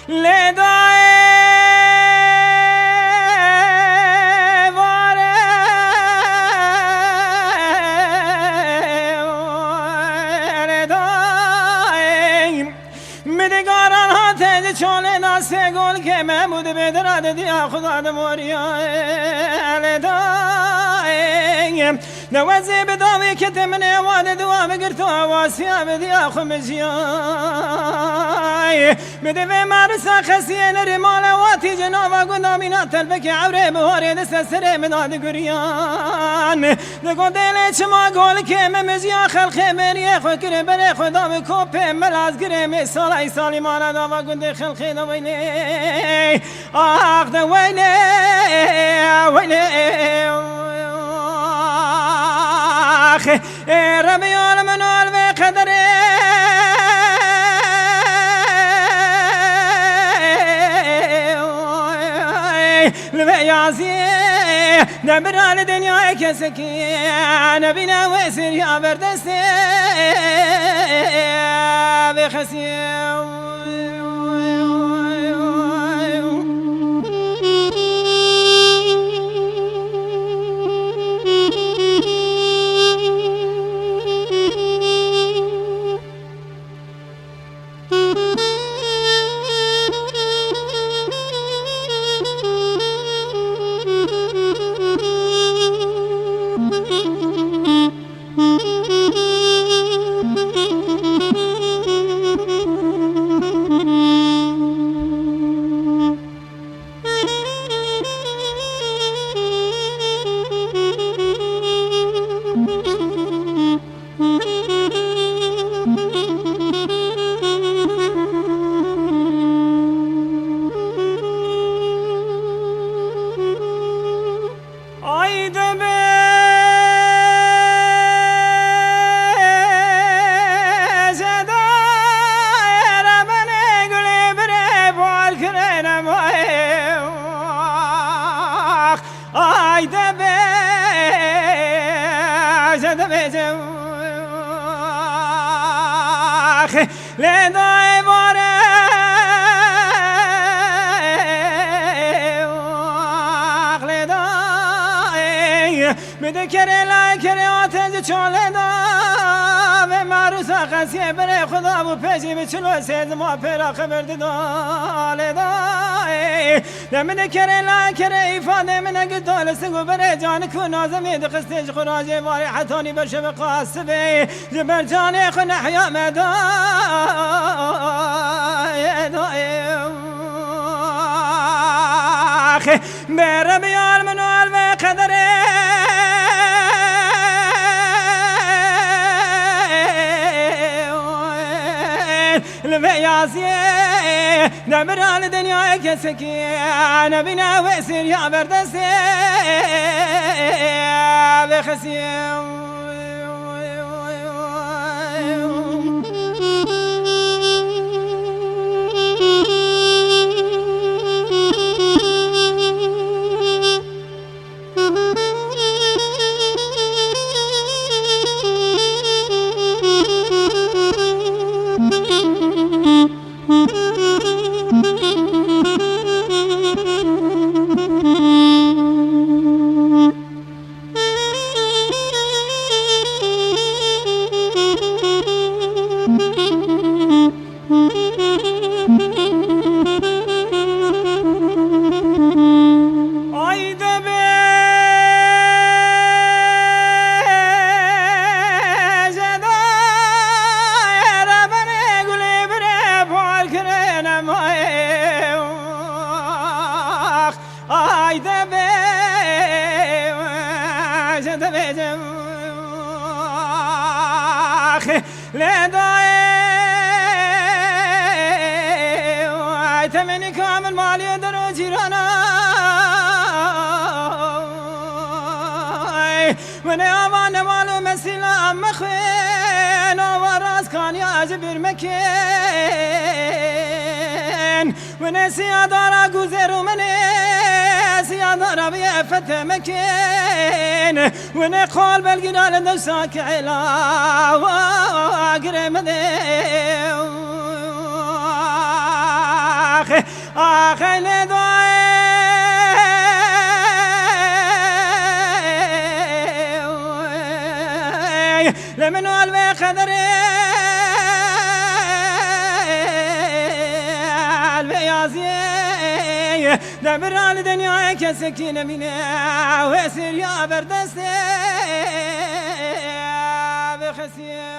لدای واره لدای مدگاران ها تج چونه ناس گل که محمود بدرد دیا خدا دموریا لدای نوازي بداوي كتمني واد دوام قرتو واسيا بدي اخو مجياي بدي مارسا خسين رمال واتي جنابا قدامينا تلبك عوري بهوري دسسري من هاد قريان دقوديلي چما قول كيم مجيا خلقي مري خو كربري خدا بكوبي ملاز قريمي سالاي سالي مانا دابا قدي خلقي دويني اخ دويني ويني ربي المنول بقدري لبيازي نبر على دنيا كسكي نبينا ويسر يا بردستي بخسي لدای واره لدای بده کره لای کره آتنج چاله دا و معروسا قصیه بره خدا بو پیشی بچلو سیز ما پیرا خبر دا لدای نمده کره لای کره ایفاده منه گدال سگو بره جان کو نازمید قستش خراجه واری حتانی بشه بقاسبه جبر جانه خو نحیا مدا بره بیار منوال به قدره لبيازيه نبران دنيا كسكي نبينا ويسير يا بردسي بخسي تمني كامل مالي درو جيرانا من يابان مالو مسيلا أم خين وراس كان يعجبر مكين من سيادارا قوزيرو مني سيادارا بيفت مكين من قول بالقنال دوساك علا وقرم ديو آخه لدای لمن والبي قدري البيازي دبر على الدنيا كسكينة منا وسير يا بردستي بخسي